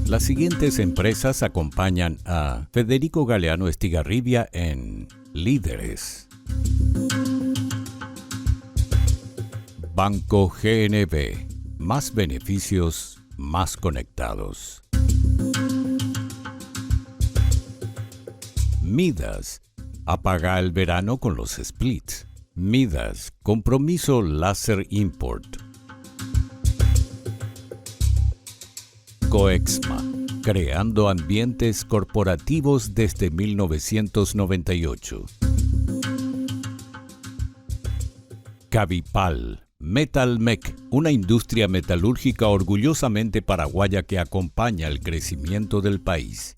Las siguientes empresas acompañan a Federico Galeano Estigarribia en Líderes. Banco GNB. Más beneficios, más conectados. Midas. Apaga el verano con los splits. Midas. Compromiso Láser Import. Coexma. Creando ambientes corporativos desde 1998. Cabipal. Metalmec, una industria metalúrgica orgullosamente paraguaya que acompaña el crecimiento del país.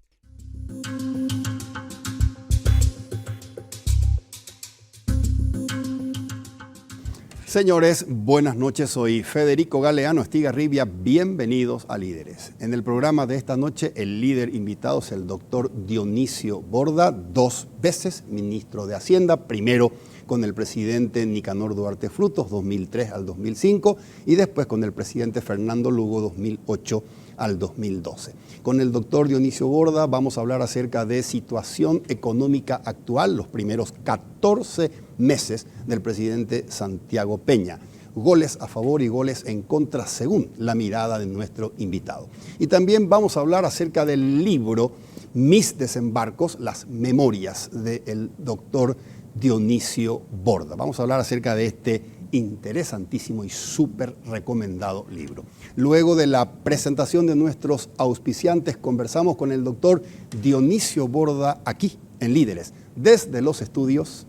Señores, buenas noches. Soy Federico Galeano Estigarribia. Bienvenidos a Líderes. En el programa de esta noche, el líder invitado es el doctor Dionisio Borda, 2 veces ministro de Hacienda, primero con el presidente Nicanor Duarte Frutos, 2003 al 2005, y después con el presidente Fernando Lugo, 2008 al 2012. Con el doctor Dionisio Borda vamos a hablar acerca de situación económica actual, los primeros 14 meses del presidente Santiago Peña. Goles a favor y goles en contra según la mirada de nuestro invitado. Y también vamos a hablar acerca del libro Mis Desembarcos, las memorias del doctor Dionisio Borda. Vamos a hablar acerca de este interesantísimo y súper recomendado libro. Luego de la presentación de nuestros auspiciantes, conversamos con el doctor Dionisio Borda aquí en Líderes, desde los estudios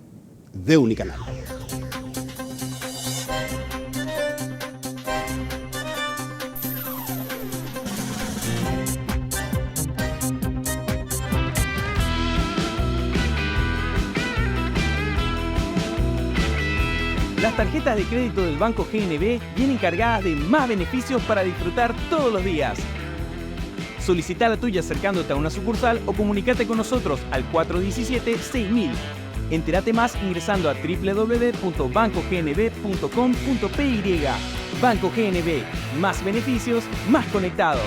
de Unicanal. Las tarjetas de crédito del Banco GNB vienen cargadas de más beneficios para disfrutar todos los días. Solicita la tuya acercándote a una sucursal o comunícate con nosotros al 417-6000. Entérate más ingresando a www.bancognb.com.py. Banco GNB, más beneficios, más conectados.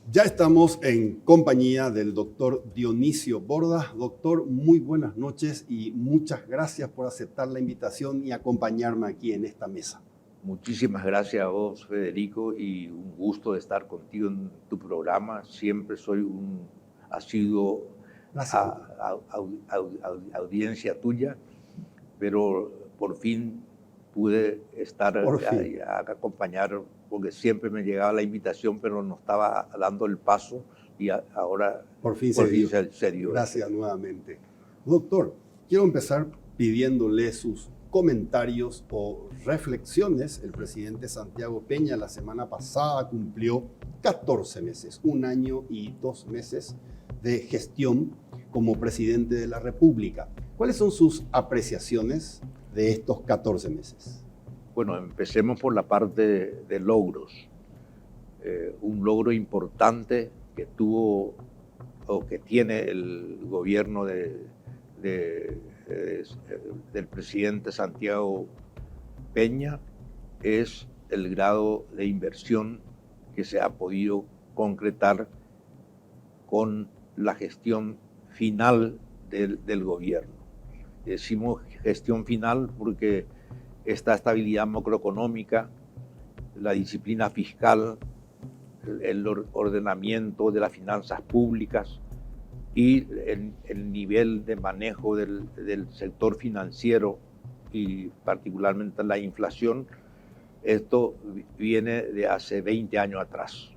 Ya estamos en compañía del doctor Dionisio Borda. Doctor, muy buenas noches y muchas gracias por aceptar la invitación y acompañarme aquí en esta mesa. Muchísimas gracias a vos, Federico, y un gusto de estar contigo en tu programa. Siempre soy un asiduo audiencia tuya, pero por fin pude estar a acompañar, porque siempre me llegaba la invitación, pero no estaba dando el paso y ahora por fin se dio. Gracias nuevamente. Doctor, quiero empezar pidiéndole sus comentarios o reflexiones. El presidente Santiago Peña la semana pasada cumplió 14 meses, 1 año y 2 meses de gestión como presidente de la República. ¿Cuáles son sus apreciaciones de estos 14 meses? Bueno, empecemos por la parte de logros. Un logro importante que tuvo o que tiene el gobierno del presidente Santiago Peña es el grado de inversión que se ha podido concretar con la gestión final del gobierno. Decimos gestión final porque esta estabilidad macroeconómica, la disciplina fiscal, el ordenamiento de las finanzas públicas y el nivel de manejo del sector financiero y particularmente la inflación, esto viene de hace 20 años atrás.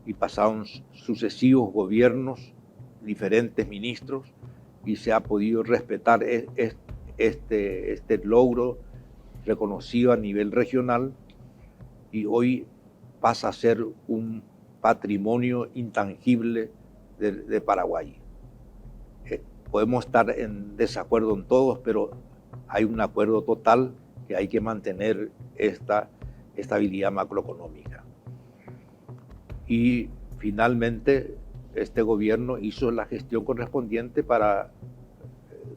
Y pasaron sucesivos gobiernos, diferentes ministros, y se ha podido respetar este logro reconocido a nivel regional, y hoy pasa a ser un patrimonio intangible de Paraguay. Podemos estar en desacuerdo en todos, pero hay un acuerdo total que hay que mantener esta estabilidad macroeconómica. Y finalmente este gobierno hizo la gestión correspondiente para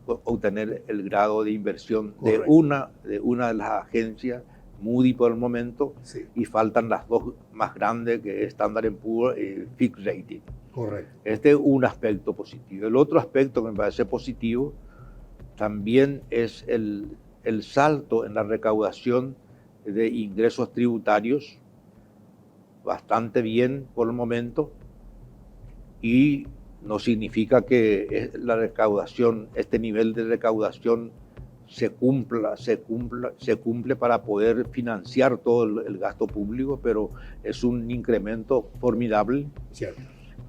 obtener el grado de inversión Correcto. de una de las agencias, Moody por el momento, Sí. y faltan las dos más grandes, que es Standard & Poor's y Fitch Rating. Correcto. Este es un aspecto positivo. El otro aspecto que me parece positivo también es el salto en la recaudación de ingresos tributarios, bastante bien por el momento, y no significa que la recaudación, este nivel de recaudación se cumple para poder financiar todo el gasto público, pero es un incremento formidable. Cierto.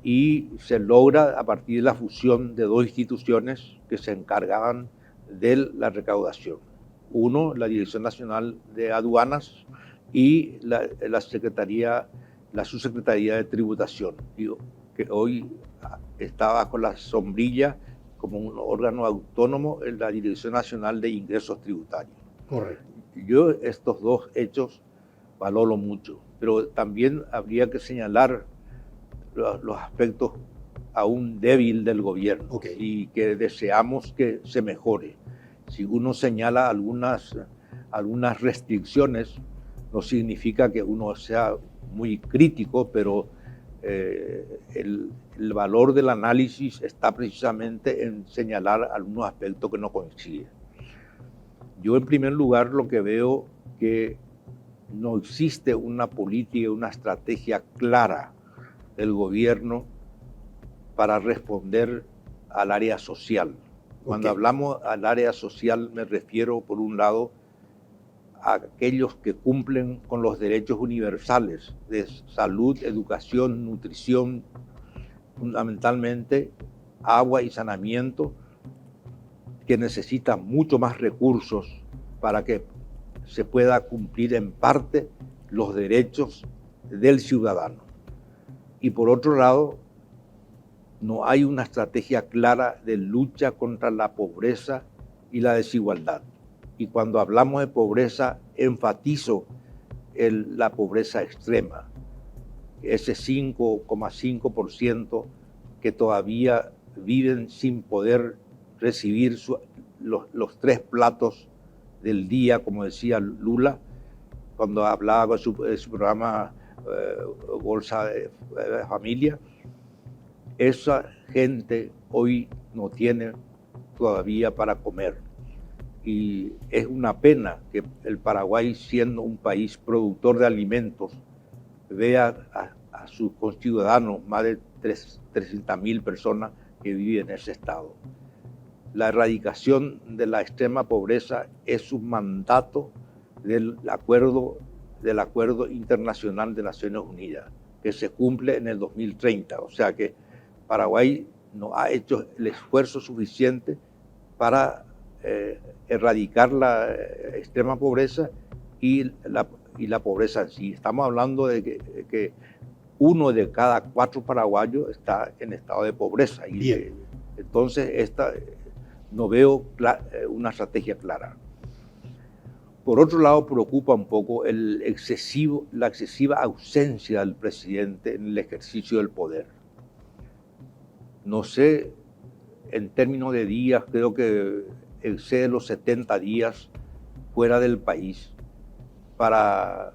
Y se logra a partir de la fusión de dos instituciones que se encargaban de la recaudación. Uno, la Dirección Nacional de Aduanas, y la Subsecretaría de Tributación, que hoy está bajo la sombrilla como un órgano autónomo en la Dirección Nacional de Ingresos Tributarios. Correcto. Yo estos dos hechos valoro mucho, pero también habría que señalar los aspectos aún débiles del gobierno, Okay. y que deseamos que se mejore. Si uno señala algunas restricciones, no significa que uno sea muy crítico, pero el valor del análisis está precisamente en señalar algunos aspectos que no coinciden. Yo, en primer lugar, lo que veo que no existe una política, una estrategia clara del gobierno para responder al área social. Cuando hablamos al área social, me refiero, por un lado, a aquellos que cumplen con los derechos universales de salud, educación, nutrición, fundamentalmente agua y saneamiento, que necesitan mucho más recursos para que se pueda cumplir en parte los derechos del ciudadano. Y por otro lado, no hay una estrategia clara de lucha contra la pobreza y la desigualdad. Y cuando hablamos de pobreza, enfatizo la pobreza extrema, ese 5,5% que todavía viven sin poder recibir los 3 platos del día, como decía Lula, cuando hablaba de su programa Bolsa de Familia. Esa gente hoy no tiene todavía para comer. Y es una pena que el Paraguay, siendo un país productor de alimentos, vea a sus conciudadanos, más de 300.000 personas que viven en ese estado. La erradicación de la extrema pobreza es un mandato del Acuerdo Internacional de Naciones Unidas, que se cumple en el 2030. O sea que Paraguay no ha hecho el esfuerzo suficiente para erradicar la extrema pobreza y la pobreza en sí. Estamos hablando de que 1 de cada 4 paraguayos está en estado de pobreza. Y entonces no veo una estrategia clara. Por otro lado, preocupa un poco la excesiva ausencia del presidente en el ejercicio del poder. No sé, en términos de días, creo que excede los 70 días fuera del país para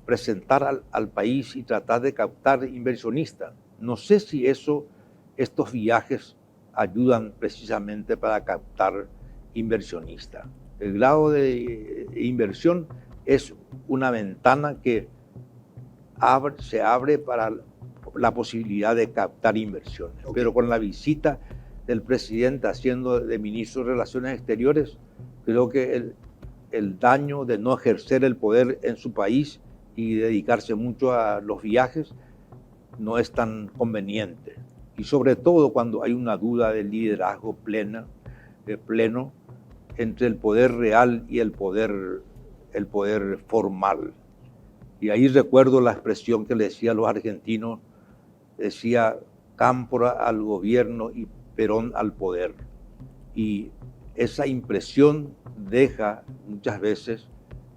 presentar al país y tratar de captar inversionistas. No sé si estos viajes ayudan precisamente para captar inversionistas. El grado de inversión es una ventana que se abre para la posibilidad de captar inversiones. Okay. Pero con la visita del presidente haciendo de ministro de Relaciones Exteriores, creo que el daño de no ejercer el poder en su país y dedicarse mucho a los viajes no es tan conveniente. Y sobre todo cuando hay una duda de liderazgo pleno entre el poder real y el poder formal. Y ahí recuerdo la expresión que le decía a los argentinos, decía Cámpora al gobierno y Perón al poder. Y esa impresión deja muchas veces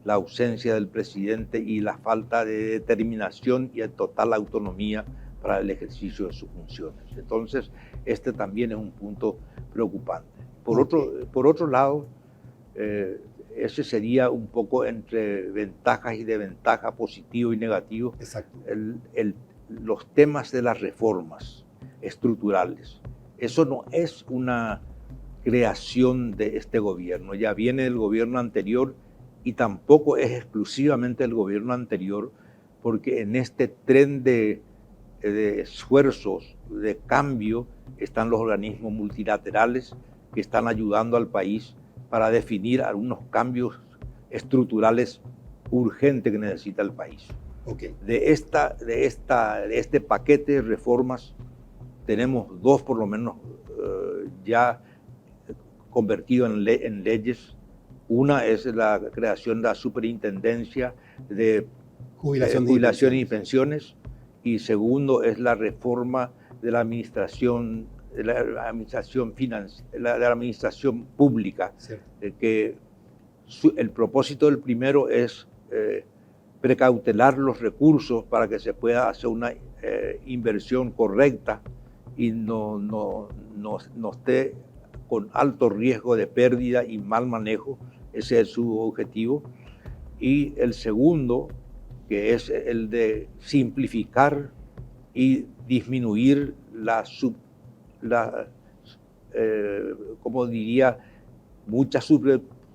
la ausencia del presidente y la falta de determinación y de total autonomía para el ejercicio de sus funciones. Entonces, este también es un punto preocupante. Por otro lado, ese sería un poco entre ventajas y desventajas, positivo y negativo. Exacto. Los temas de las reformas estructurales. Eso no es una creación de este gobierno, ya viene del gobierno anterior y tampoco es exclusivamente del gobierno anterior, porque en este tren de esfuerzos de cambio están los organismos multilaterales que están ayudando al país para definir algunos cambios estructurales urgentes que necesita el país. Okay. De este paquete de reformas tenemos dos por lo menos ya convertido en leyes. Una es la creación de la Superintendencia de Jubilación y Pensiones, y segundo es la reforma de la administración pública, que el propósito del primero es precautelar los recursos para que se pueda hacer una inversión correcta y no esté con alto riesgo de pérdida y mal manejo. Ese es su objetivo. Y el segundo, que es el de simplificar y disminuir como diría, muchas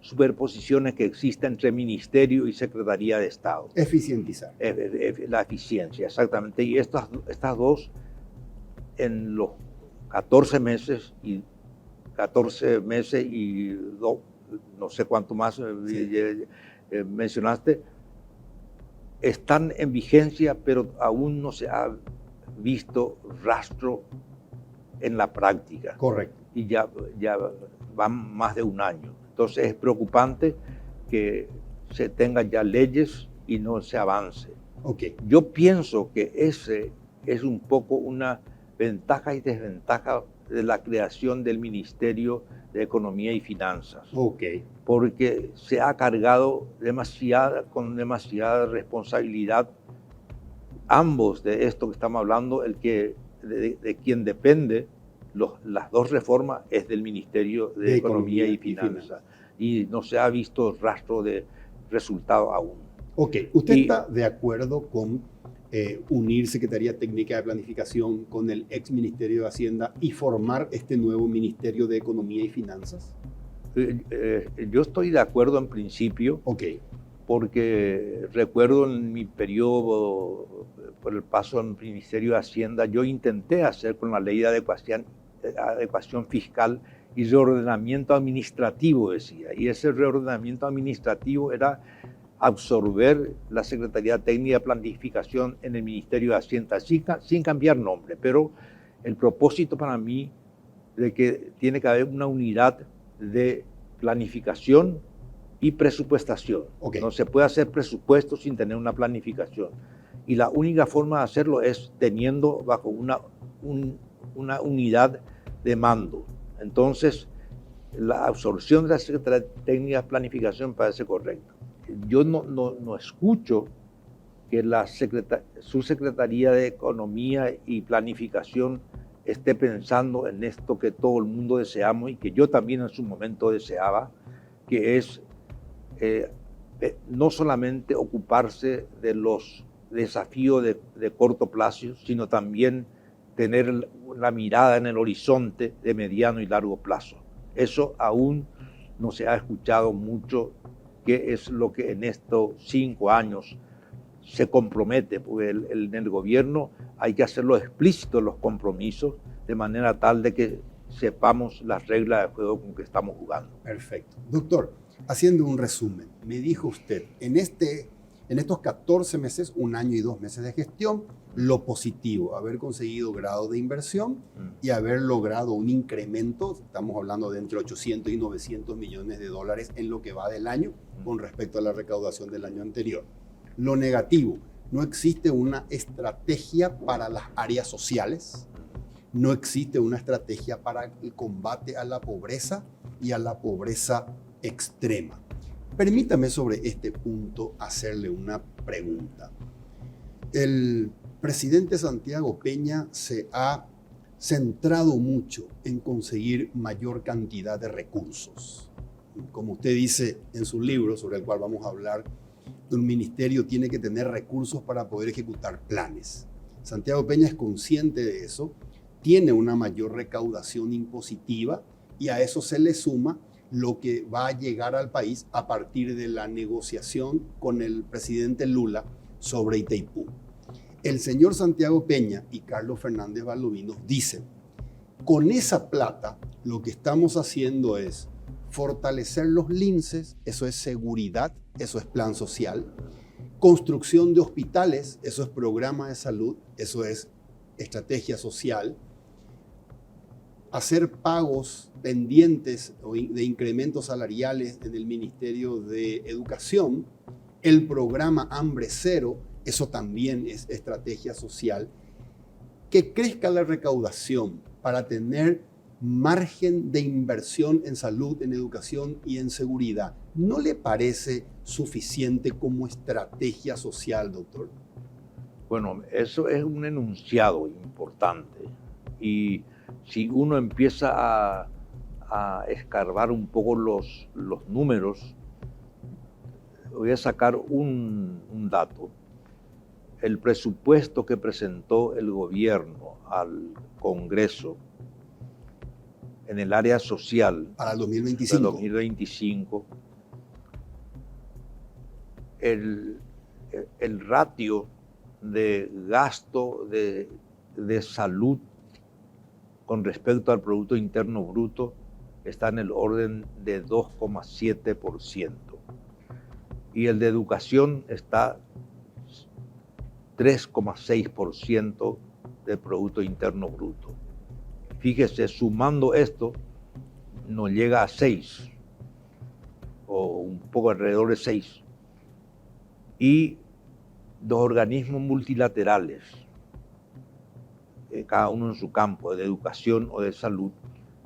superposiciones que existen entre Ministerio y Secretaría de Estado. Eficientizar. La eficiencia, exactamente. Y estas dos, en los 14 meses y no sé cuánto más mencionaste, están en vigencia, pero aún no se ha visto rastro en la práctica. Correcto. Y ya van más de un año. Entonces es preocupante que se tengan ya leyes y no se avance. Okay. Yo pienso que ese es un poco una ventaja y desventaja de la creación del Ministerio de Economía y Finanzas. Okay. Porque se ha cargado con demasiada responsabilidad ambos de esto que estamos hablando, de quien depende las dos reformas es del Ministerio de Economía y Finanzas. Y no se ha visto rastro de resultado aún. Ok, ¿usted está de acuerdo con unir Secretaría Técnica de Planificación con el ex Ministerio de Hacienda y formar este nuevo Ministerio de Economía y Finanzas? Yo estoy de acuerdo en principio. Ok. Porque recuerdo en mi periodo, por el paso en el Ministerio de Hacienda, yo intenté hacer con la ley de adecuación fiscal y reordenamiento administrativo, decía. Y ese reordenamiento administrativo era absorber la Secretaría Técnica de Planificación en el Ministerio de Hacienda, sin cambiar nombre. Pero el propósito para mí de que tiene que haber una unidad de planificación y presupuestación. Okay. No se puede hacer presupuesto sin tener una planificación. Y la única forma de hacerlo es teniendo bajo una unidad de mando. Entonces, la absorción de la Secretaría Técnica de Planificación parece correcta. Yo no escucho que su Secretaría de Economía y Planificación esté pensando en esto que todo el mundo deseamos y que yo también en su momento deseaba, que es no solamente ocuparse de los desafíos de corto plazo, sino también tener la mirada en el horizonte de mediano y largo plazo. Eso aún no se ha escuchado mucho, que es lo que en estos 5 años se compromete, porque en el gobierno hay que hacerlo explícito los compromisos, de manera tal de que sepamos las reglas de juego con que estamos jugando. Perfecto. Doctor, haciendo un resumen, me dijo usted, en estos 14 meses, 1 año y 2 meses de gestión, lo positivo, haber conseguido grado de inversión y haber logrado un incremento, estamos hablando de entre 800 y 900 millones de dólares en lo que va del año con respecto a la recaudación del año anterior. Lo negativo, no existe una estrategia para las áreas sociales, no existe una estrategia para el combate a la pobreza y a la pobreza extrema. Permítame sobre este punto hacerle una pregunta. El presidente Santiago Peña se ha centrado mucho en conseguir mayor cantidad de recursos. Como usted dice en su libro, sobre el cual vamos a hablar, un ministerio tiene que tener recursos para poder ejecutar planes. Santiago Peña es consciente de eso, tiene una mayor recaudación impositiva y a eso se le suma lo que va a llegar al país a partir de la negociación con el presidente Lula sobre Itaipú. El señor Santiago Peña y Carlos Fernández Valdovinos dicen, con esa plata lo que estamos haciendo es fortalecer los linces, eso es seguridad, eso es plan social, construcción de hospitales, eso es programa de salud, eso es estrategia social, hacer pagos pendientes de incrementos salariales en el Ministerio de Educación, el programa Hambre Cero, eso también es estrategia social, que crezca la recaudación para tener margen de inversión en salud, en educación y en seguridad. ¿No le parece suficiente como estrategia social, doctor? Bueno, eso es un enunciado importante y si uno empieza a escarbar un poco los números, voy a sacar un dato. El presupuesto que presentó el gobierno al Congreso en el área social para el 2025, el ratio de gasto de salud con respecto al Producto Interno Bruto está en el orden de 2,7%. Y el de educación está 3,6% del Producto Interno Bruto. Fíjese, sumando esto, nos llega a 6, o un poco alrededor de 6. Y los organismos multilaterales, cada uno en su campo, de educación o de salud,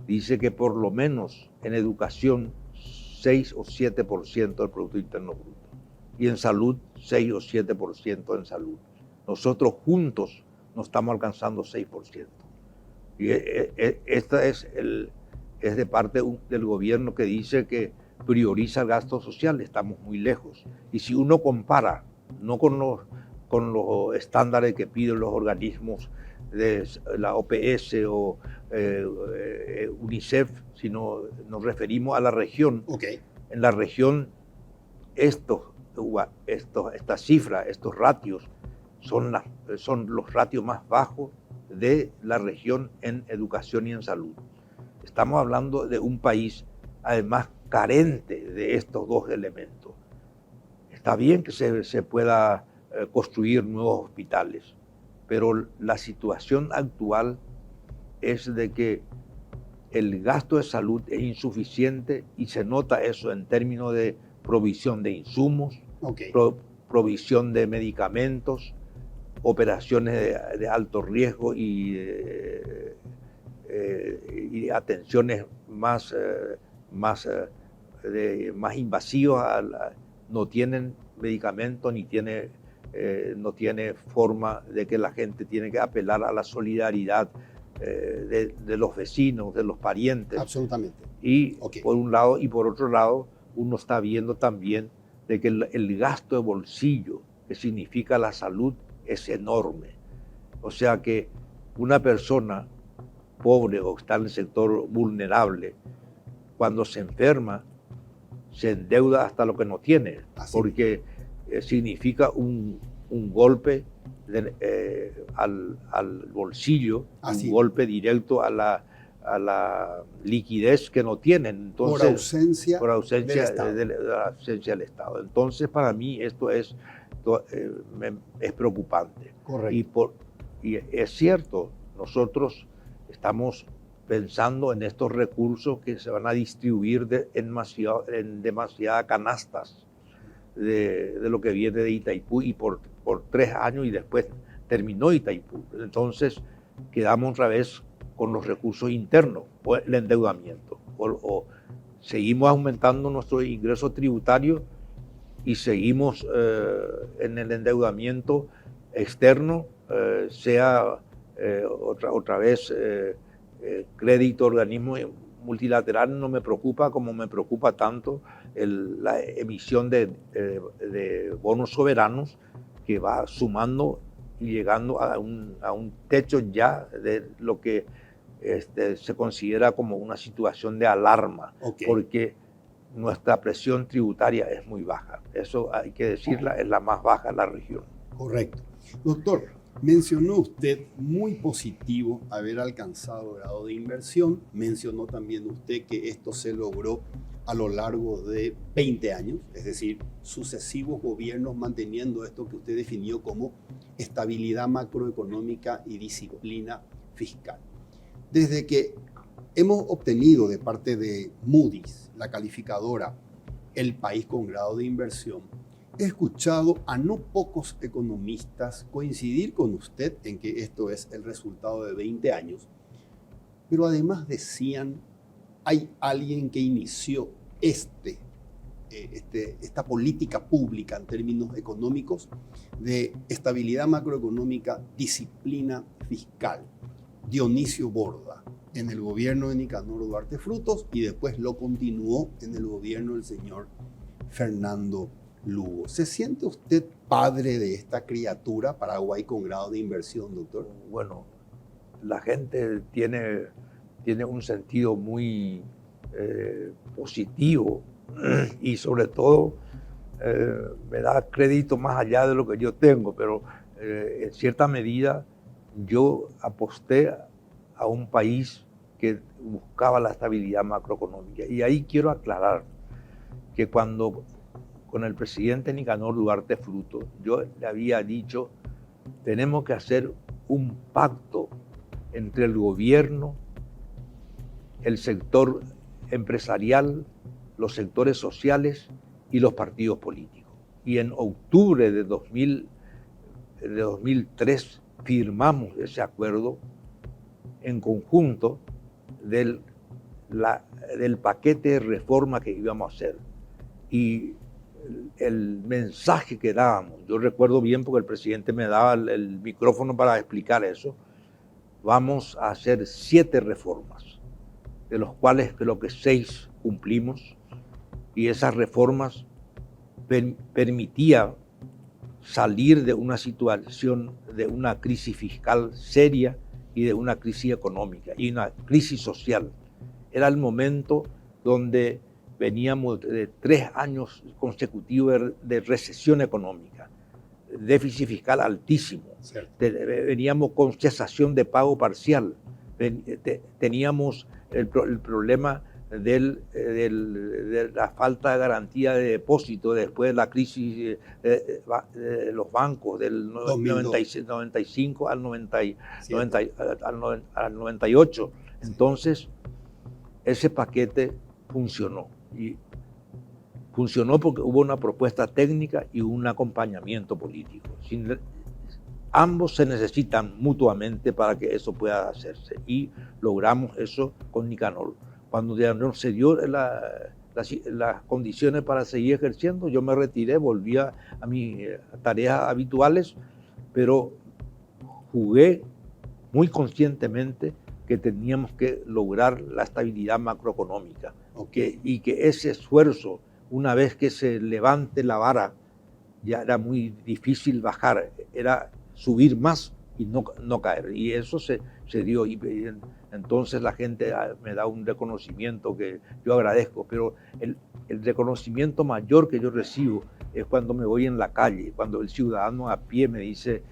dice que por lo menos en educación 6 o 7% del Producto Interno Bruto. Y en salud 6 o 7% en salud. Nosotros juntos no estamos alcanzando 6%. Y esta es de parte del gobierno que dice que prioriza el gasto social. Estamos muy lejos. Y si uno compara, no con los estándares que piden los organismos de la OPS o UNICEF, sino nos referimos a la región. Okay. En la región, estas cifras, estos ratios, son los ratios más bajos de la región en educación y en salud. Estamos hablando de un país, además, carente de estos dos elementos. Está bien que se pueda construir nuevos hospitales, pero la situación actual es de que el gasto de salud es insuficiente y se nota eso en términos de provisión de insumos, okay, provisión de medicamentos, operaciones de alto riesgo y atenciones más invasivas. No tienen medicamentos ni no tiene forma de que la gente tiene que apelar a la solidaridad de los vecinos, de los parientes. Absolutamente. Y por un lado, y por otro lado, uno está viendo también de que el gasto de bolsillo que significa la salud es enorme. O sea que una persona pobre o que está en el sector vulnerable, cuando se enferma, se endeuda hasta lo que no tiene, porque significa un golpe al bolsillo, un golpe directo a la liquidez que no tienen. Entonces, por ausencia del Estado. Entonces, para mí esto es preocupante. Correcto. Y es cierto, nosotros estamos pensando en estos recursos que se van a distribuir en demasiadas canastas de lo que viene de Itaipú y por 3 años y después terminó Itaipú. Entonces quedamos otra vez con los recursos internos o el endeudamiento. O seguimos aumentando nuestro ingreso tributario y seguimos en el endeudamiento externo, sea otra vez crédito, organismo multilateral no me preocupa como me preocupa tanto la emisión de bonos soberanos que va sumando y llegando a un techo ya de lo que se considera como una situación de alarma, porque nuestra presión tributaria es muy baja. Eso hay que decirla, es la más baja en la región. Correcto. Doctor, mencionó usted muy positivo haber alcanzado grado de inversión. Mencionó también usted que esto se logró a lo largo de 20 años, es decir, sucesivos gobiernos manteniendo esto que usted definió como estabilidad macroeconómica y disciplina fiscal. Desde que hemos obtenido de parte de Moody's, la calificadora, el país con grado de inversión, he escuchado a no pocos economistas coincidir con usted en que esto es el resultado de 20 años, pero además decían, hay alguien que inició esta política pública en términos económicos de estabilidad macroeconómica, disciplina fiscal, Dionisio Borda, en el gobierno de Nicanor Duarte Frutos, y después lo continuó en el gobierno del señor Fernando Lugo. ¿Se siente usted padre de esta criatura, Paraguay con grado de inversión, doctor? Bueno, la gente tiene un sentido muy positivo y sobre todo me da crédito más allá de lo que yo tengo, pero en cierta medida yo aposté a un país que buscaba la estabilidad macroeconómica. Y ahí quiero aclarar que cuando con el presidente Nicanor Duarte Frutos yo le había dicho, tenemos que hacer un pacto entre el gobierno, el sector empresarial, los sectores sociales y los partidos políticos. Y en octubre de 2003 firmamos ese acuerdo en conjunto del paquete de reforma que íbamos a hacer. Y el mensaje que dábamos, yo recuerdo bien porque el presidente me daba el micrófono para explicar eso, vamos a hacer 7 reformas, de los cuales creo que 6 cumplimos, y esas reformas permitían salir de una situación, de una crisis fiscal seria y de una crisis económica y una crisis social. Era el momento donde veníamos de 3 años consecutivos de recesión económica, déficit fiscal altísimo, veníamos con cesación de pago parcial, teníamos el problema de la falta de garantía de depósito después de la crisis de los bancos del 95 al 98. Entonces, ese paquete funcionó. Y funcionó porque hubo una propuesta técnica y un acompañamiento político. Ambos se necesitan mutuamente para que eso pueda hacerse. Y logramos eso con Nicanor. Cuando ya no se dio las condiciones para seguir ejerciendo, yo me retiré, volví a mis tareas habituales, pero jugué muy conscientemente que teníamos que lograr la estabilidad macroeconómica. Y que ese esfuerzo, una vez que se levante la vara, ya era muy difícil bajar, era subir más y no caer. Y eso se dio. Y entonces la gente me da un reconocimiento que yo agradezco, pero el reconocimiento mayor que yo recibo es cuando me voy en la calle, cuando el ciudadano a pie me dice,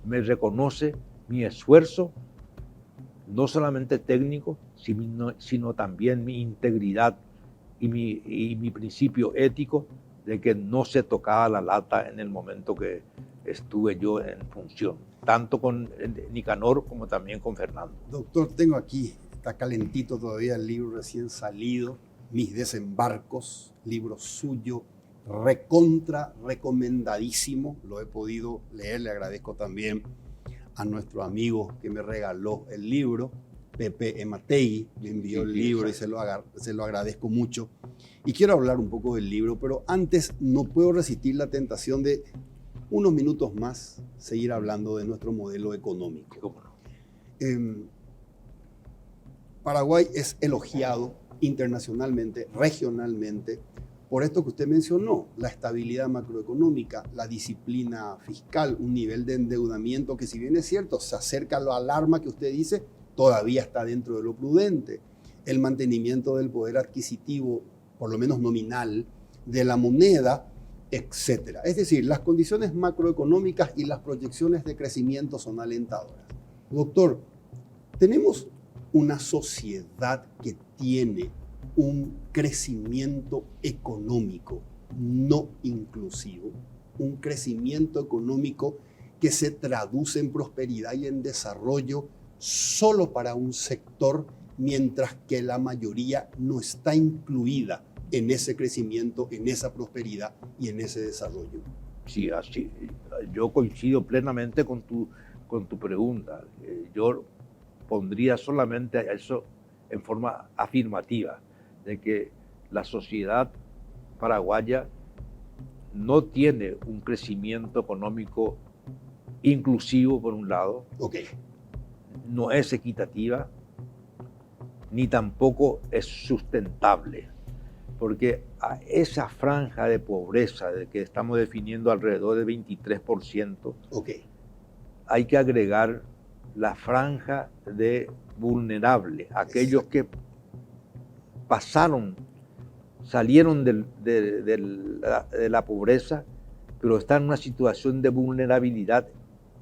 me reconoce mi esfuerzo, no solamente técnico, sino también mi integridad y mi principio ético de que no se tocaba la lata en el momento que estuve yo en función, tanto con Nicanor como también con Fernando. Doctor, tengo aquí, está calentito todavía el libro recién salido, Mis Desembarcos, libro suyo, recomendadísimo, lo he podido leer, le agradezco también a nuestro amigo que me regaló el libro, Pepe Emategui, me envió el libro y se lo agradezco mucho. Y quiero hablar un poco del libro, pero antes no puedo resistir la tentación de unos minutos más seguir hablando de nuestro modelo económico. ¿Cómo no? Paraguay es elogiado internacionalmente, regionalmente, por esto que usted mencionó, la estabilidad macroeconómica, la disciplina fiscal, un nivel de endeudamiento que, si bien es cierto, se acerca a la alarma que usted dice, todavía está dentro de lo prudente, el mantenimiento del poder adquisitivo, por lo menos nominal, de la moneda, etc. Es decir, las condiciones macroeconómicas y las proyecciones de crecimiento son alentadoras. Doctor, tenemos una sociedad que tiene un crecimiento económico no inclusivo, un crecimiento económico que se traduce en prosperidad y en desarrollo solo para un sector, mientras que la mayoría no está incluida en ese crecimiento, en esa prosperidad y en ese desarrollo. Sí, así. Yo coincido plenamente con tu pregunta. Yo pondría solamente eso en forma afirmativa, de que la sociedad paraguaya no tiene un crecimiento económico inclusivo, por un lado, no es equitativa, ni tampoco es sustentable, porque a esa franja de pobreza de que estamos definiendo alrededor del 23%, hay que agregar la franja de vulnerable, aquellos que salieron de la pobreza, pero están en una situación de vulnerabilidad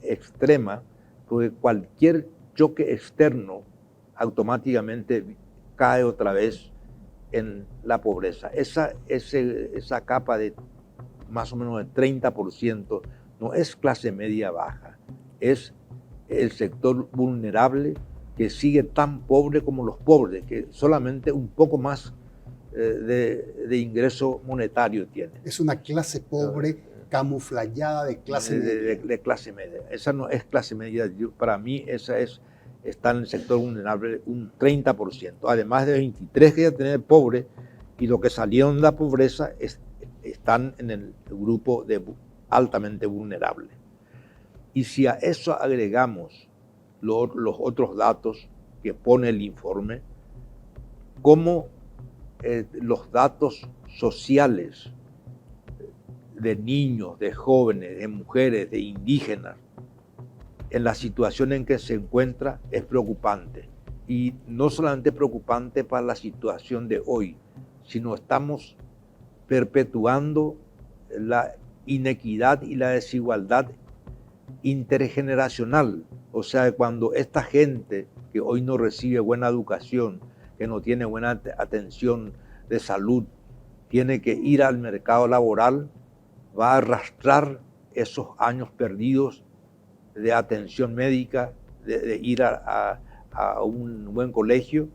extrema, porque cualquier choque externo automáticamente cae otra vez en la pobreza. Esa capa de más o menos el 30% no es clase media baja, es el sector vulnerable que sigue tan pobre como los pobres, que solamente un poco más de ingreso monetario tiene. Es una clase pobre camuflada de clase media. De clase media. Esa no es clase media. Para mí esa está en el sector vulnerable un 30%. Además de 23 que ya tiene pobre, y los que salieron de la pobreza están en el grupo de altamente vulnerable. Y si a eso agregamos los otros datos que pone el informe, como los datos sociales de niños, de jóvenes, de mujeres, de indígenas, en la situación en que se encuentra, es preocupante. Y no solamente preocupante para la situación de hoy, sino estamos perpetuando la inequidad y la desigualdad intergeneracional. O sea, cuando esta gente que hoy no recibe buena educación, que no tiene buena atención de salud, tiene que ir al mercado laboral, va a arrastrar esos años perdidos de atención médica, de ir a un buen colegio,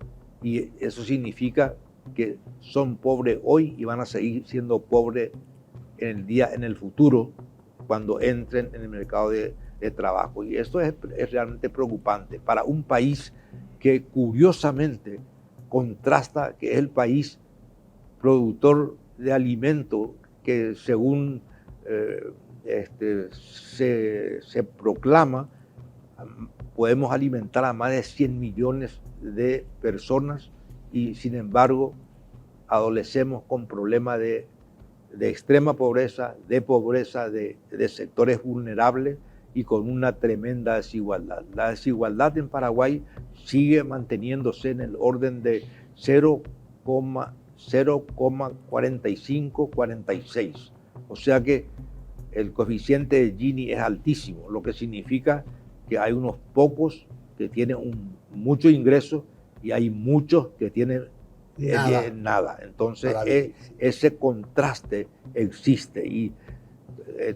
y eso significa que son pobres hoy y van a seguir siendo pobres en el futuro, cuando entren en el mercado de trabajo. Y esto es realmente preocupante para un país que curiosamente contrasta, que es el país productor de alimentos que, según se proclama, podemos alimentar a más de 100 millones de personas, y sin embargo adolecemos con problemas de extrema pobreza, de sectores vulnerables, y con una tremenda desigualdad. La desigualdad en Paraguay sigue manteniéndose en el orden de 0,45-46. O sea que el coeficiente de Gini es altísimo, lo que significa que hay unos pocos que tienen mucho ingreso y hay muchos que tienen nada. Entonces ese contraste existe, y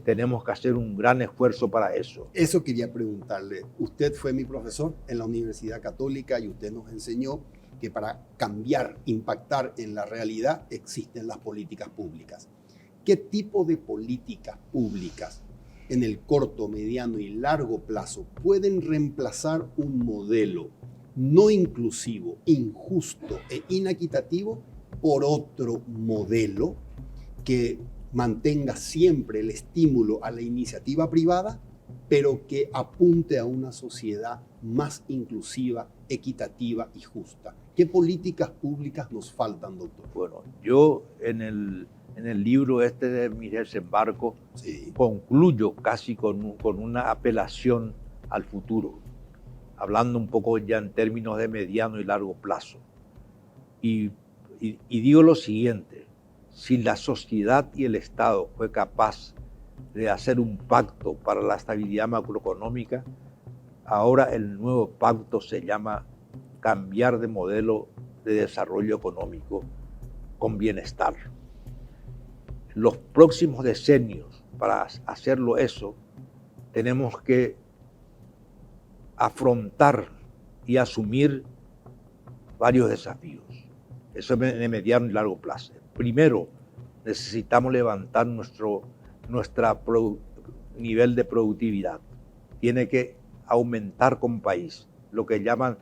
tenemos que hacer un gran esfuerzo para eso. Eso quería preguntarle. Usted fue mi profesor en la Universidad Católica y usted nos enseñó que para cambiar, impactar en la realidad, existen las políticas públicas. ¿Qué tipo de políticas públicas en el corto, mediano y largo plazo pueden reemplazar un modelo no inclusivo, injusto e inequitativo por otro modelo que mantenga siempre el estímulo a la iniciativa privada, pero que apunte a una sociedad más inclusiva, equitativa y justa? ¿Qué políticas públicas nos faltan, doctor? Bueno, yo en el libro este de mi desembarco Sí. concluyo casi con una apelación al futuro, hablando un poco ya en términos de mediano y largo plazo. Y digo lo siguiente: si la sociedad y el Estado fue capaz de hacer un pacto para la estabilidad macroeconómica, ahora el nuevo pacto se llama cambiar de modelo de desarrollo económico con bienestar. Los próximos decenios, para hacerlo eso, tenemos que afrontar y asumir varios desafíos. Eso es de mediano y largo plazo. Primero, necesitamos levantar nuestro nivel de productividad. Tiene que aumentar como país, lo que llaman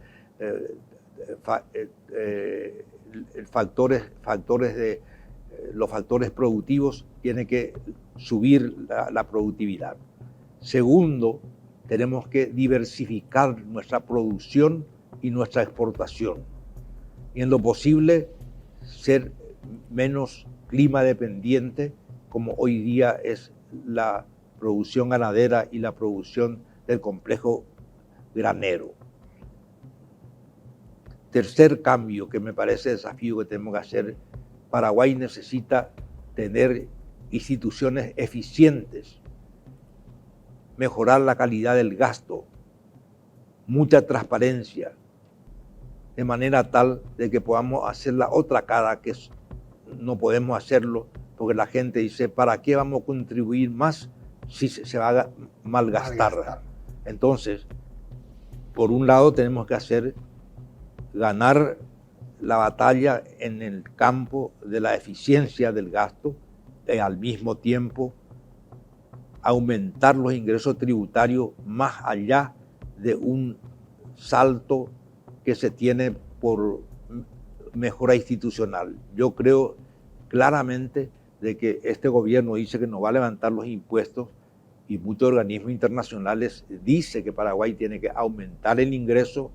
los factores productivos, tiene que subir la productividad. Segundo, tenemos que diversificar nuestra producción y nuestra exportación. Y en lo posible, ser menos clima dependiente, como hoy día es la producción ganadera y la producción del complejo granero. Tercer cambio que me parece desafío que tenemos que hacer: Paraguay necesita tener instituciones eficientes, mejorar la calidad del gasto, mucha transparencia, de manera tal de que podamos hacer la otra cara, que no podemos hacerlo porque la gente dice, ¿para qué vamos a contribuir más si se va a malgastar? Entonces, por un lado tenemos que ganar la batalla en el campo de la eficiencia del gasto, y al mismo tiempo aumentar los ingresos tributarios más allá de un salto que se tiene por mejora institucional. Yo creo claramente de que este gobierno dice que no va a levantar los impuestos, y muchos organismos internacionales dicen que Paraguay tiene que aumentar el ingreso,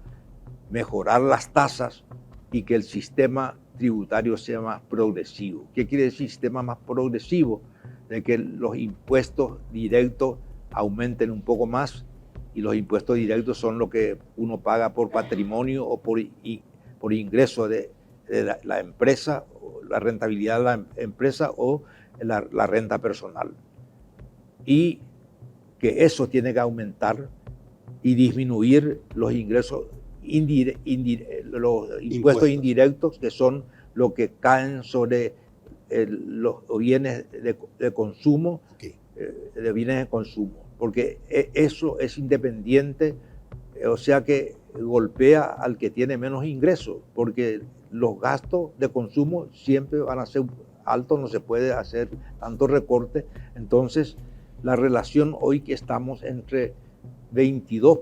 mejorar las tasas y que el sistema tributario sea más progresivo. ¿Qué quiere decir sistema más progresivo? De que los impuestos directos aumenten un poco más, y los impuestos directos son lo que uno paga por patrimonio o por ingreso de la empresa, la rentabilidad de la empresa o la renta personal. Y que eso tiene que aumentar y disminuir los ingresos los impuestos indirectos, que son lo que caen sobre los bienes de consumo, de bienes de consumo, porque eso es independiente, o sea que golpea al que tiene menos ingresos, porque los gastos de consumo siempre van a ser altos, no se puede hacer tanto recorte. Entonces, la relación hoy que estamos entre 22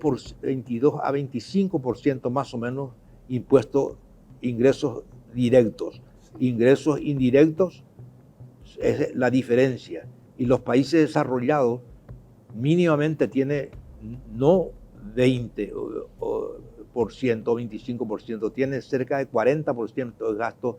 a 25% más o menos ingresos directos. Ingresos indirectos es la diferencia. Y los países desarrollados mínimamente tienen no 20% o 25%, tiene cerca de 40% de gastos,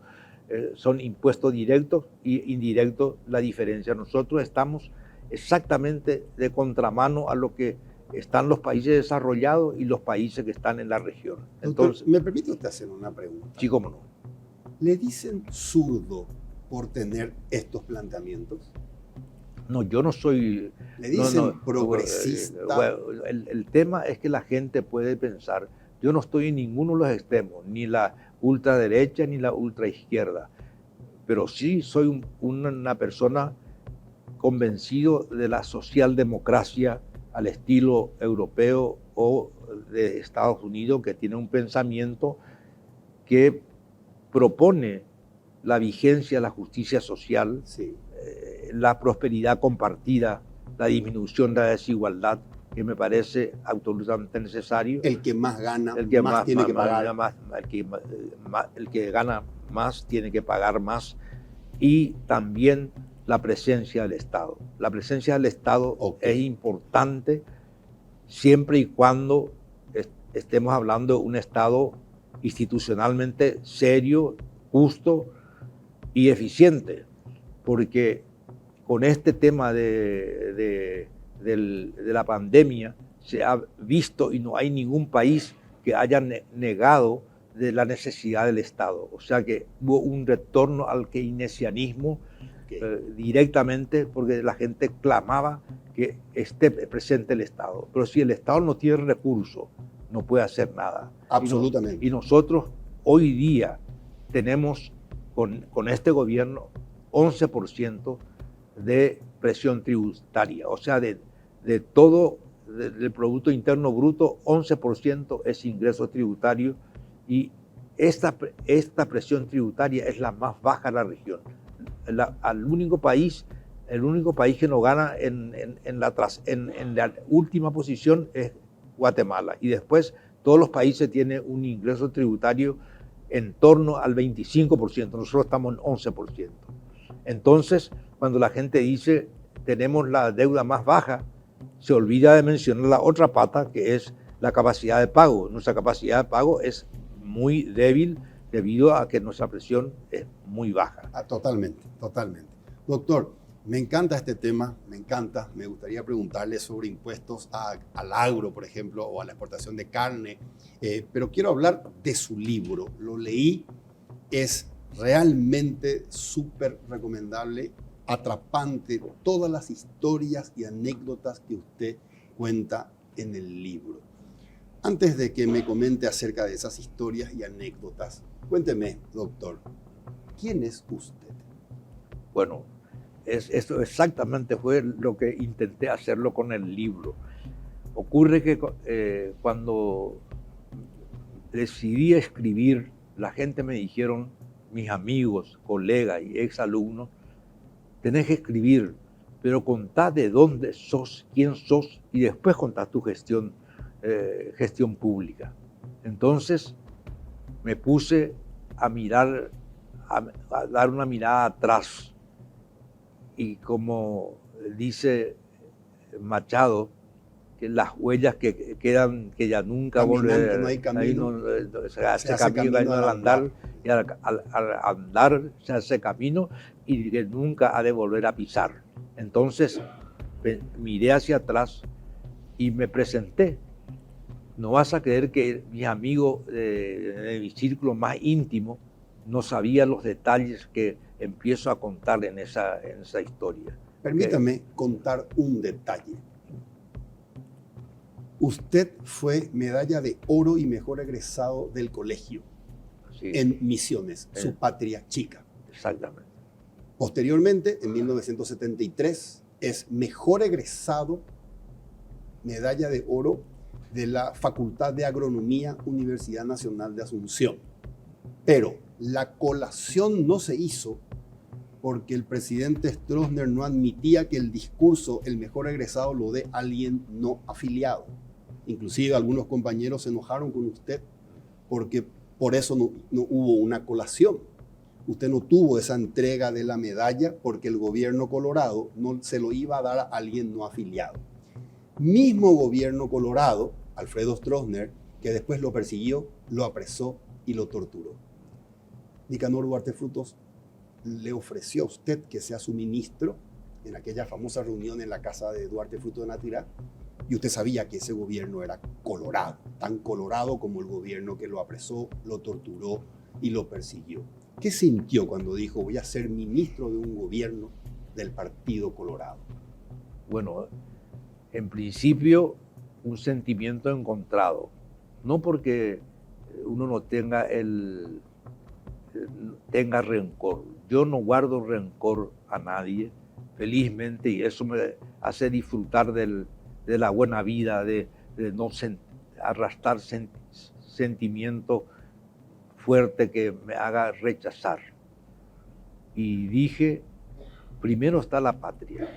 son impuestos directos y indirectos la diferencia. Nosotros estamos exactamente de contramano a lo que están los países desarrollados y los países que están en la región. Entonces, doctor, ¿me permite usted hacer una pregunta? Sí, cómo no. ¿Le dicen zurdo por tener estos planteamientos? No, yo no soy... ¿Le dicen progresista? Bueno, el tema es que la gente puede pensar, yo no estoy en ninguno de los extremos, ni la ultraderecha ni la ultraizquierda, pero sí soy una persona convencido de la socialdemocracia al estilo europeo o de Estados Unidos, que tiene un pensamiento que propone la vigencia de la justicia social, sí, la prosperidad compartida, la disminución de la desigualdad, que me parece absolutamente necesario. El que más gana, el que más tiene que pagar. El que gana más tiene que pagar más. Y también la presencia del Estado. La presencia del Estado es importante siempre y cuando estemos hablando de un Estado institucionalmente serio, justo y eficiente, porque con este tema de la pandemia se ha visto y no hay ningún país que haya negado de la necesidad del Estado. O sea que hubo un retorno al keynesianismo directamente, porque la gente clamaba que esté presente el Estado. Pero si el Estado no tiene recursos, no puede hacer nada. Absolutamente. Y nosotros hoy día tenemos con este gobierno 11% de presión tributaria. O sea, de todo del Producto Interno Bruto, 11% es ingreso tributario, y esta presión tributaria es la más baja de la región. El único país que no gana en la última posición es Guatemala, y después todos los países tienen un ingreso tributario en torno al 25%, nosotros estamos en 11%. Entonces, cuando la gente dice tenemos la deuda más baja, se olvida de mencionar la otra pata, que es la capacidad de pago. Nuestra capacidad de pago es muy débil debido a que nuestra presión es muy baja. Totalmente, totalmente. Doctor, me encanta este tema, me encanta. Me gustaría preguntarle sobre impuestos al agro, por ejemplo, o a la exportación de carne, pero quiero hablar de su libro. Lo leí, es realmente súper recomendable, atrapante, todas las historias y anécdotas que usted cuenta en el libro. Antes de que me comente acerca de esas historias y anécdotas, cuénteme, doctor, ¿quién es usted? Bueno, esto exactamente fue lo que intenté hacerlo con el libro. Ocurre que cuando decidí escribir, la gente me dijeron, mis amigos, colegas y exalumnos, tenés que escribir, pero contá de dónde sos, quién sos, y después contá tu gestión pública. Entonces me puse a mirar, a dar una mirada atrás, y como dice Machado, que las huellas que quedan, que ya nunca volverán, no hay camino, se hace camino al andar, y al andar se hace camino, y que nunca ha de volver a pisar. Entonces miré hacia atrás y me presenté. No vas a creer que mis amigos de mi círculo más íntimo no sabían los detalles que empiezo a contar en esa historia. Permítame contar un detalle. Usted fue medalla de oro y mejor egresado del colegio, sí, en Misiones, su patria chica. Exactamente. Posteriormente, en 1973, es mejor egresado, medalla de oro de la Facultad de Agronomía, Universidad Nacional de Asunción. Pero la colación no se hizo porque el presidente Stroessner no admitía que el discurso, el mejor egresado, lo dé alguien no afiliado. Inclusive algunos compañeros se enojaron con usted porque por eso no hubo una colación. Usted no tuvo esa entrega de la medalla porque el gobierno colorado no se lo iba a dar a alguien no afiliado. Mismo gobierno colorado, Alfredo Stroessner, que después lo persiguió, lo apresó y lo torturó. Nicanor Duarte Frutos le ofreció a usted que sea su ministro en aquella famosa reunión en la casa de Duarte Frutos de Natirá, y usted sabía que ese gobierno era colorado, tan colorado como el gobierno que lo apresó, lo torturó y lo persiguió. ¿Qué sintió cuando dijo voy a ser ministro de un gobierno del Partido Colorado? Bueno, en principio un sentimiento encontrado, no porque uno no tenga rencor. Yo no guardo rencor a nadie, felizmente, y eso me hace disfrutar de la buena vida, de no arrastrar sentimientos fuertes que me haga rechazar. Y dije, primero está la patria.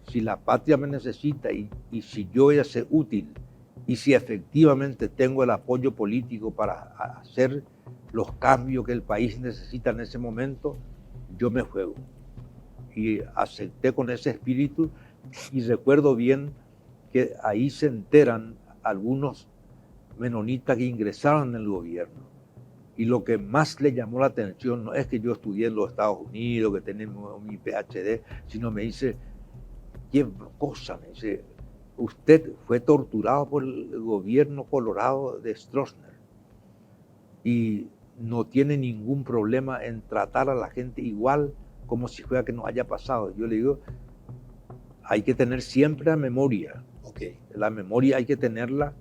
Si la patria me necesita y si yo voy a ser útil, y si efectivamente tengo el apoyo político para hacer los cambios que el país necesita en ese momento, yo me juego. Y acepté con ese espíritu, y recuerdo bien que ahí se enteran algunos menonitas que ingresaron en el gobierno. Y lo que más le llamó la atención no es que yo estudié en los Estados Unidos, que tenemos mi PhD, sino me dice, qué cosa, me dice, usted fue torturado por el gobierno colorado de Stroessner y no tiene ningún problema en tratar a la gente igual como si fuera que no haya pasado. Yo le digo, hay que tener siempre la memoria. Okay. La memoria hay que tenerla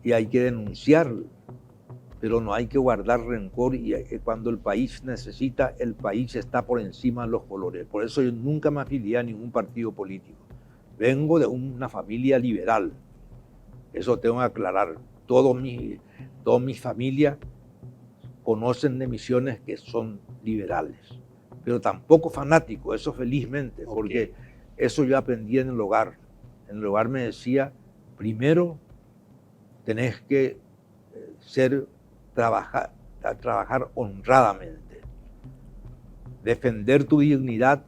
y hay que denunciarla, pero no hay que guardar rencor, y cuando el país necesita, el país está por encima de los colores. Por eso yo nunca me afilié a ningún partido político. Vengo de una familia liberal, eso tengo que aclarar. Toda mi familia conocen de Misiones que son liberales, pero tampoco fanáticos, eso felizmente, porque eso yo aprendí en el hogar. En el hogar me decía, primero tenés que trabajar honradamente, defender tu dignidad,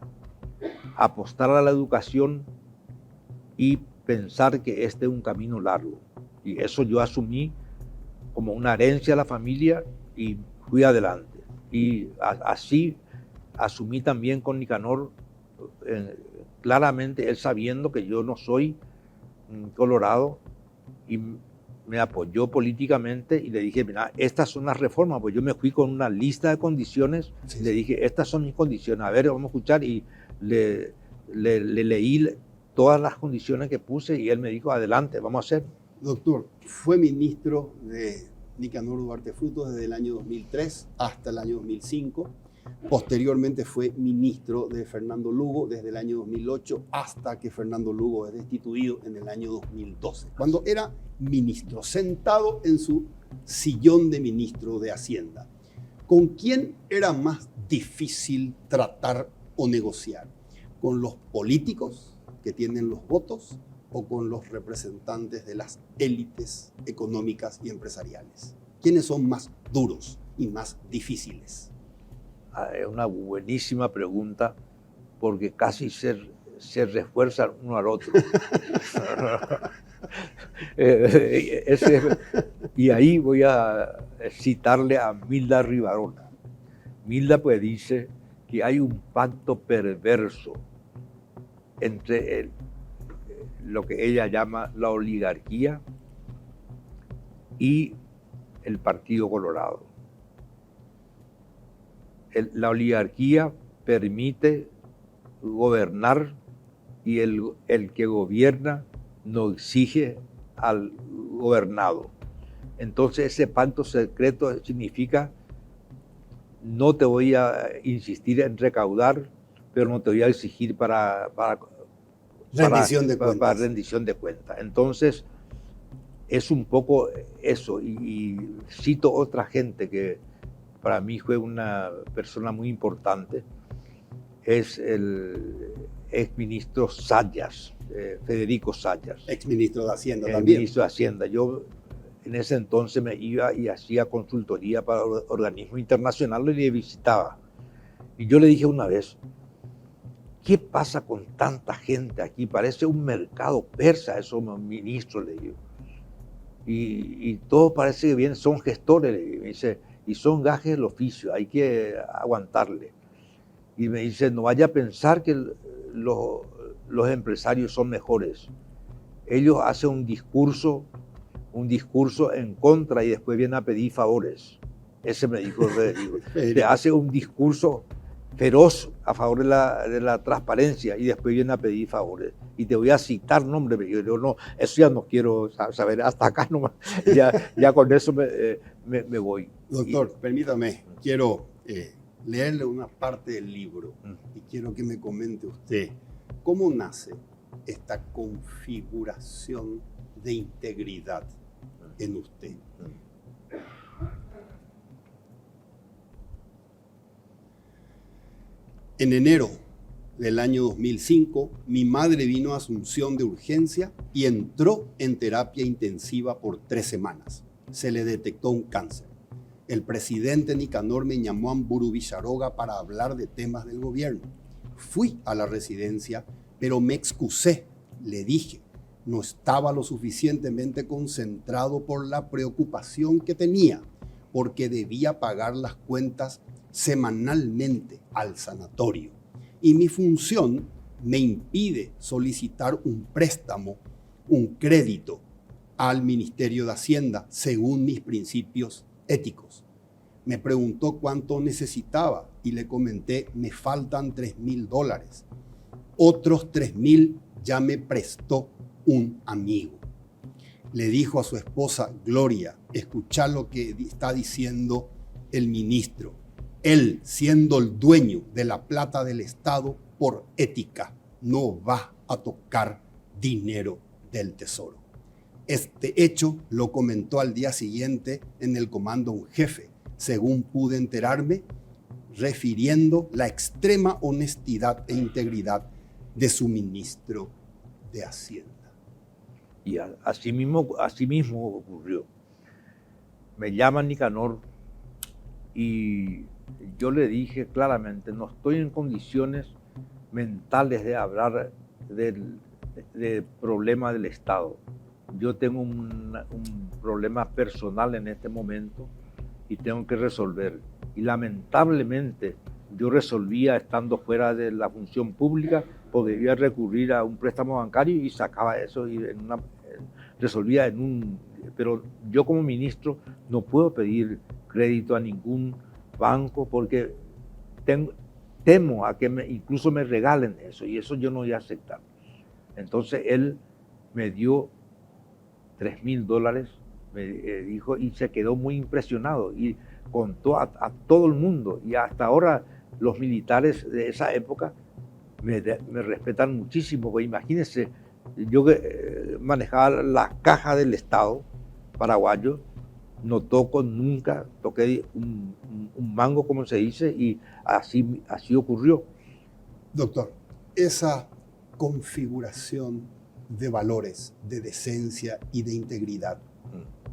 apostar a la educación y pensar que este es un camino largo. Y eso yo asumí como una herencia a la familia y fui adelante. Y así asumí también con Nicanor, claramente él sabiendo que yo no soy colorado, y me apoyó políticamente, y le dije, mira, estas son las reformas, pues yo me fui con una lista de condiciones, sí. Le dije, estas son mis condiciones, a ver, vamos a escuchar, y le leí todas las condiciones que puse, y él me dijo, adelante, vamos a hacer. Doctor, fue ministro de Nicanor Duarte Frutos desde el año 2003 hasta el año 2005. Posteriormente fue ministro de Fernando Lugo desde el año 2008 hasta que Fernando Lugo es destituido en el año 2012. Cuando era ministro, sentado en su sillón de ministro de Hacienda, ¿con quién era más difícil tratar o negociar? ¿Con los políticos que tienen los votos o con los representantes de las élites económicas y empresariales? ¿Quiénes son más duros y más difíciles? Es una buenísima pregunta, porque casi se refuerzan uno al otro. Y ahí voy a citarle a Milda Rivarola. Milda pues dice que hay un pacto perverso entre lo que ella llama la oligarquía y el Partido Colorado. La oligarquía permite gobernar, y el que gobierna no exige al gobernado. Entonces ese pacto secreto significa, no te voy a insistir en recaudar, pero no te voy a exigir para rendición de cuentas. Entonces es un poco eso, y cito otra gente que para mí fue una persona muy importante, es el exministro Zayas, Federico Zayas. Exministro de Hacienda también. Ministro de Hacienda. Yo en ese entonces me iba y hacía consultoría para organismos internacionales y le visitaba. Y yo le dije una vez, ¿qué pasa con tanta gente aquí? Parece un mercado persa esos ministros, le digo. Y todo parece que bien, son gestores, le digo. Me dice, y son gajes del oficio, hay que aguantarle. Y me dice, no vaya a pensar que los empresarios son mejores. Ellos hacen un discurso en contra y después vienen a pedir favores. Ese me dijo Federico. Le hace un discurso feroz a favor de la transparencia y después viene a pedir favores. Y te voy a citar nombres, pero yo no, eso ya no quiero saber, hasta acá nomás, ya con eso me voy. Doctor, permítame, quiero leerle una parte del libro y quiero que me comente usted cómo nace esta configuración de integridad en usted. En enero del año 2005, mi madre vino a Asunción de urgencia y entró en terapia intensiva por 3 semanas. Se le detectó un cáncer. El presidente Nicanor me llamó a Amburu Villaroga para hablar de temas del gobierno. Fui a la residencia, pero me excusé. Le dije, no estaba lo suficientemente concentrado por la preocupación que tenía, porque debía pagar las cuentas semanalmente al sanatorio. Y mi función me impide solicitar un préstamo, un crédito al Ministerio de Hacienda según mis principios éticos. Me preguntó cuánto necesitaba y le comenté, me faltan $3,000. Otros 3,000 ya me prestó un amigo. Le dijo a su esposa Gloria, escuchá lo que está diciendo el ministro. Él, siendo el dueño de la plata del Estado, por ética, no va a tocar dinero del Tesoro. Este hecho lo comentó al día siguiente en el comando un jefe, según pude enterarme, refiriendo la extrema honestidad e integridad de su ministro de Hacienda. Y así mismo ocurrió. Me llama Nicanor y yo le dije claramente, no estoy en condiciones mentales de hablar del problema del Estado. Yo tengo un problema personal en este momento y tengo que resolver. Y lamentablemente yo resolvía estando fuera de la función pública, podría recurrir a un préstamo bancario y sacaba eso y resolvía pero yo como ministro no puedo pedir crédito a ningún banco porque temo a que incluso me regalen eso y eso yo no voy a aceptar. Entonces él me dio $3,000, me dijo, y se quedó muy impresionado y contó a todo el mundo. Y hasta ahora los militares de esa época me respetan muchísimo. Porque imagínense, yo que manejaba la caja del Estado paraguayo, no nunca toqué un mango, como se dice, y así ocurrió. Doctor, esa configuración de valores, de decencia y de integridad,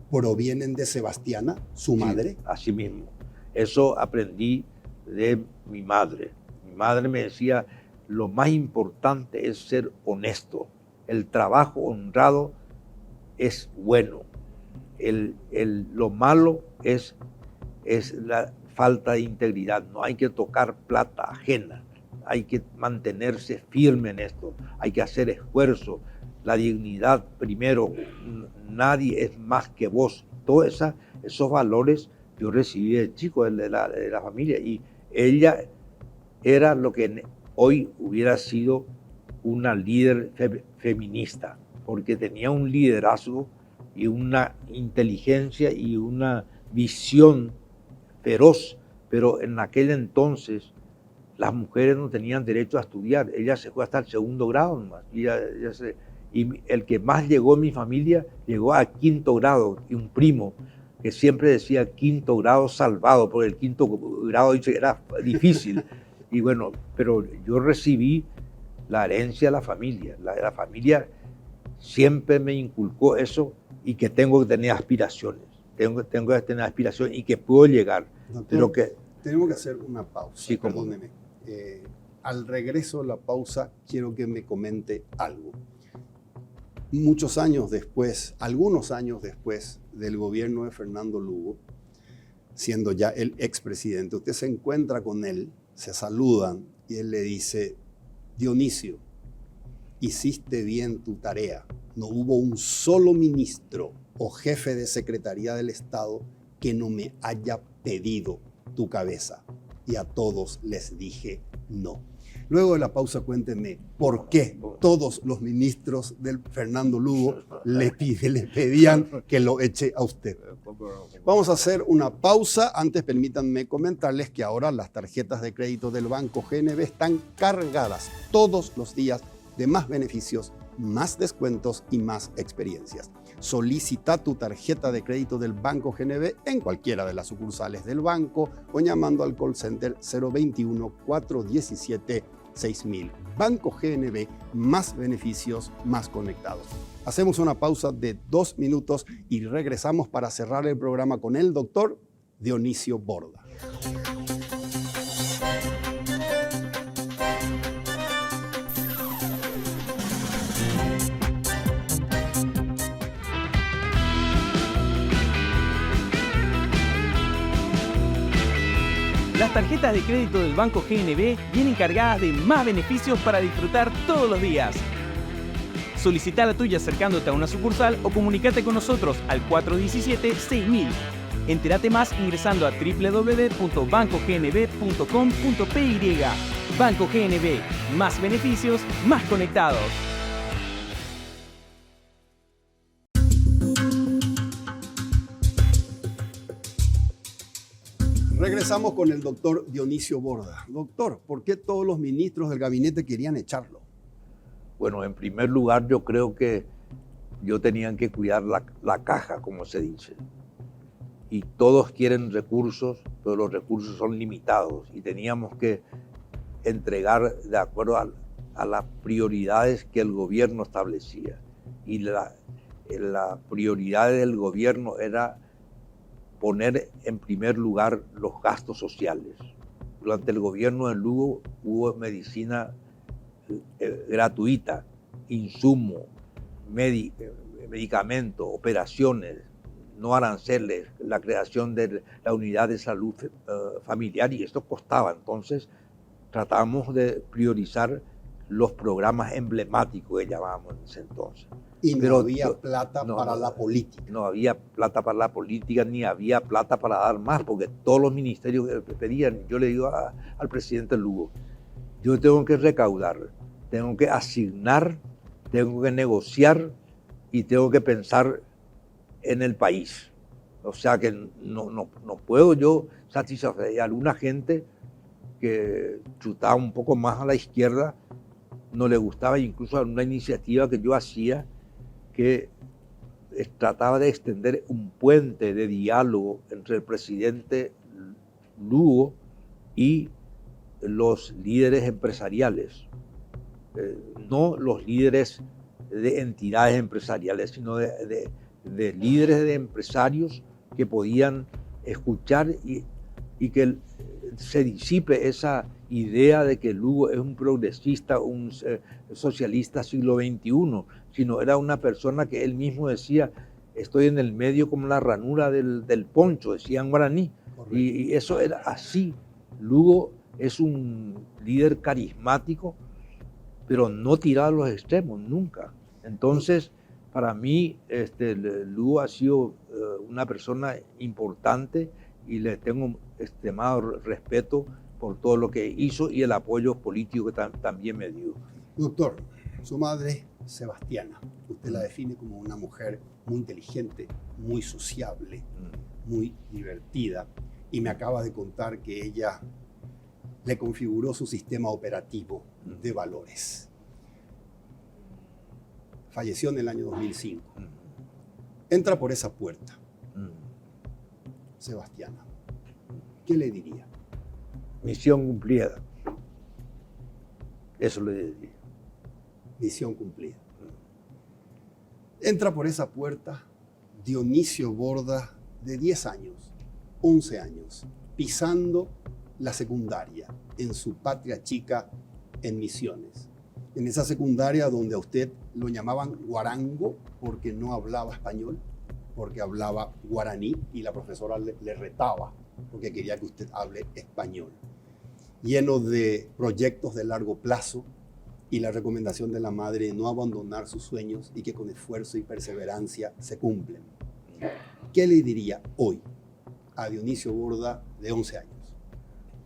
¿provienen de Sebastiana, su madre? Así mismo. Eso aprendí de mi madre. Mi madre me decía, lo más importante es ser honesto. El trabajo honrado es bueno. Lo malo es la falta de integridad. No hay que tocar plata ajena. Hay que mantenerse firme en esto. Hay que hacer esfuerzo. La dignidad primero. Nadie es más que vos. Todos esos valores yo recibí de chico, de la familia. Y ella era lo que hoy hubiera sido una líder feminista, porque tenía un liderazgo y una inteligencia y una visión feroz, pero en aquel entonces las mujeres no tenían derecho a estudiar. Ella se fue hasta el 2º grado nomás. Y el que más llegó en mi familia llegó a 5º grado, y un primo que siempre decía 5º grado salvado, porque el 5º grado era difícil. Y bueno, pero yo recibí la herencia de la familia. La familia siempre me inculcó eso y que tengo que tener aspiraciones. Tengo que tener aspiraciones y que puedo llegar. Doctor, pero tenemos que hacer una pausa. Sí, perdóneme. Al regreso de la pausa, quiero que me comente algo. Algunos años después del gobierno de Fernando Lugo, siendo ya el expresidente, usted se encuentra con él, se saludan y él le dice, Dionisio, hiciste bien tu tarea. No hubo un solo ministro o jefe de Secretaría del Estado que no me haya pedido tu cabeza. Y a todos les dije no. Luego de la pausa, cuéntenme por qué todos los ministros del Fernando Lugo le pedían que lo eche a usted. Vamos a hacer una pausa. Antes, permítanme comentarles que ahora las tarjetas de crédito del Banco GNB están cargadas todos los días de más beneficios, más descuentos y más experiencias. Solicita tu tarjeta de crédito del Banco GNB en cualquiera de las sucursales del banco o llamando al call center 021-417-6000. Banco GNB, más beneficios, más conectados. Hacemos una pausa de 2 minutos y regresamos para cerrar el programa con el doctor Dionisio Borda. Las tarjetas de crédito del Banco GNB vienen cargadas de más beneficios para disfrutar todos los días. Solicita la tuya acercándote a una sucursal o comunícate con nosotros al 417-6000. Entérate más ingresando a www.bancognb.com.py. Banco GNB, más beneficios, más conectados. Regresamos con el doctor Dionisio Borda. Doctor, ¿por qué todos los ministros del gabinete querían echarlo? Bueno, en primer lugar, yo creo que tenían que cuidar la caja, como se dice. Y todos quieren recursos, pero los recursos son limitados y teníamos que entregar de acuerdo a las prioridades que el gobierno establecía. Y la prioridad del gobierno era poner en primer lugar los gastos sociales. Durante el gobierno de Lugo hubo medicina gratuita, insumo, medicamentos, operaciones, no aranceles, la creación de la unidad de salud familiar, y esto costaba. Entonces tratamos de priorizar los programas emblemáticos que llamábamos en ese entonces. Y no había plata para la política. No había plata para la política, ni había plata para dar más, porque todos los ministerios que pedían, yo le digo al presidente Lugo, yo tengo que recaudar, tengo que asignar, tengo que negociar y tengo que pensar en el país. O sea que no puedo yo satisfacer a alguna gente que chutaba un poco más a la izquierda, no le gustaba, incluso una iniciativa que yo hacía que trataba de extender un puente de diálogo entre el presidente Lugo y los líderes empresariales. No los líderes de entidades empresariales, sino de líderes de empresarios que podían escuchar y que se disipe esa idea de que Lugo es un progresista, un socialista siglo XXI, sino era una persona que él mismo decía, estoy en el medio como la ranura del poncho, decía en guaraní. Y eso era así. Lugo es un líder carismático, pero no tirado a los extremos, nunca. Entonces, para mí, Lugo ha sido una persona importante y le tengo extremado respeto por todo lo que hizo y el apoyo político que también me dio. Doctor, su madre, Sebastiana, usted la define como una mujer muy inteligente, muy sociable, muy divertida, y me acaba de contar que ella le configuró su sistema operativo de valores. Falleció en el año 2005. Entra por esa puerta. Sebastiana, ¿qué le diría? Misión cumplida. Eso le diría. Misión cumplida. Entra por esa puerta Dionisio Borda, de 10 años, 11 años, pisando la secundaria en su patria chica en Misiones. En esa secundaria donde a usted lo llamaban guarango porque no hablaba español, porque hablaba guaraní, y la profesora le retaba porque quería que usted hable español. Lleno de proyectos de largo plazo y la recomendación de la madre de no abandonar sus sueños y que con esfuerzo y perseverancia se cumplen. ¿Qué le diría hoy a Dionisio Borda, de 11 años?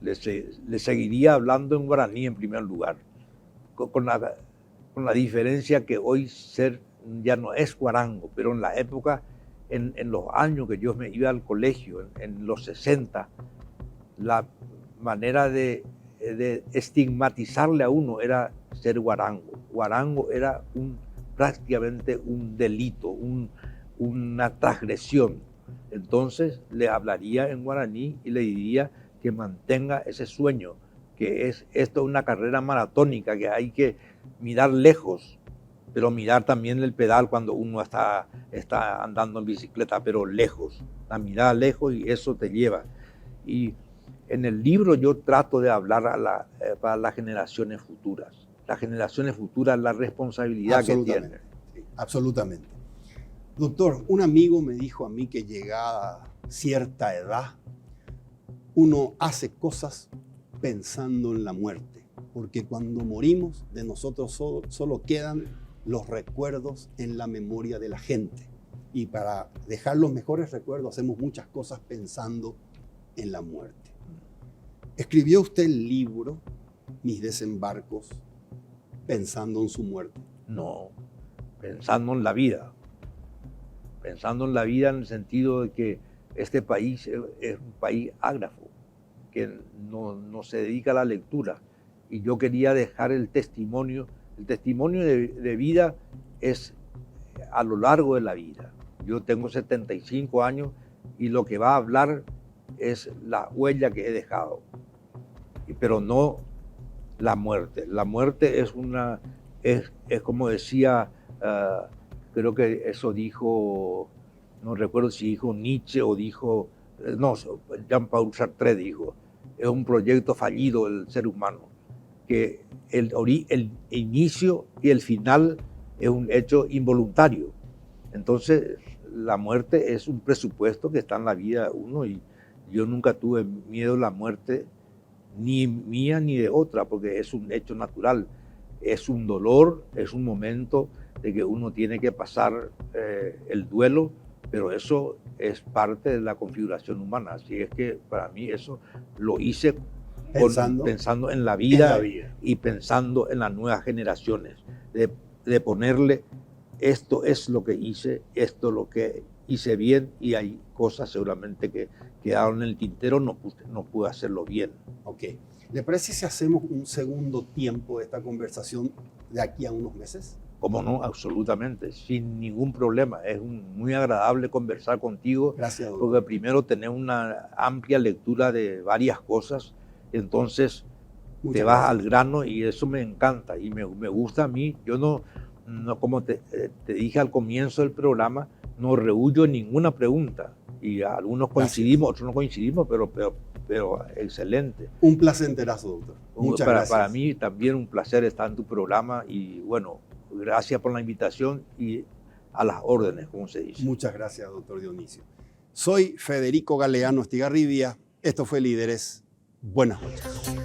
Le seguiría hablando en guaraní en primer lugar, con la diferencia que hoy ser ya no es guarango, pero en la época, en los años que yo me iba al colegio, en los 60, la manera de estigmatizarle a uno era ser guarango. Guarango era prácticamente un delito, una transgresión. Entonces le hablaría en guaraní y le diría que mantenga ese sueño, que esto es una carrera maratónica, que hay que mirar lejos, pero mirar también el pedal cuando uno está andando en bicicleta, pero lejos, la mirada lejos, y eso te lleva. Y en el libro yo trato de hablar para las generaciones futuras. Las generaciones futuras, la responsabilidad que tienen. Sí, absolutamente. Doctor, un amigo me dijo a mí que llegada cierta edad, uno hace cosas pensando en la muerte, porque cuando morimos de nosotros solo quedan los recuerdos en la memoria de la gente. Y para dejar los mejores recuerdos hacemos muchas cosas pensando en la muerte. ¿Escribió usted el libro Mis desembarcos pensando en su muerte? No, pensando en la vida. Pensando en la vida en el sentido de que este país es un país ágrafo, que no se dedica a la lectura. Y yo quería dejar el testimonio. El testimonio de vida es a lo largo de la vida. Yo tengo 75 años y lo que va a hablar es la huella que he dejado, pero no la muerte. La muerte es como decía, creo que eso dijo, no recuerdo si dijo Nietzsche o dijo, no, Jean-Paul Sartre dijo, es un proyecto fallido del ser humano, que el inicio y el final es un hecho involuntario. Entonces, la muerte es un presupuesto que está en la vida de uno y yo nunca tuve miedo a la muerte, ni mía ni de otra, porque es un hecho natural. Es un dolor, es un momento de que uno tiene que pasar el duelo, pero eso es parte de la configuración humana. Así es que para mí eso lo hice pensando en la vida, y pensando en las nuevas generaciones, de ponerle esto es lo que hice, esto es lo que hice bien y hay cosas seguramente que quedaron en el tintero, no pude hacerlo bien. Ok. ¿Le parece si hacemos un segundo tiempo de esta conversación de aquí a unos meses? ¿Cómo no? Absolutamente, sin ningún problema. Es muy agradable conversar contigo. Gracias, doctor. Porque primero tenés una amplia lectura de varias cosas, entonces te vas al grano y eso me encanta y me gusta a mí. Yo no como te dije al comienzo del programa, no rehuyo ninguna pregunta y algunos coincidimos, otros no coincidimos, pero excelente. Un placenterazo, doctor. Muchas gracias. Para mí también un placer estar en tu programa y bueno, gracias por la invitación y a las órdenes, como se dice. Muchas gracias, doctor Dionisio. Soy Federico Galeano Estigarribia. Esto fue Líderes. Buenas noches.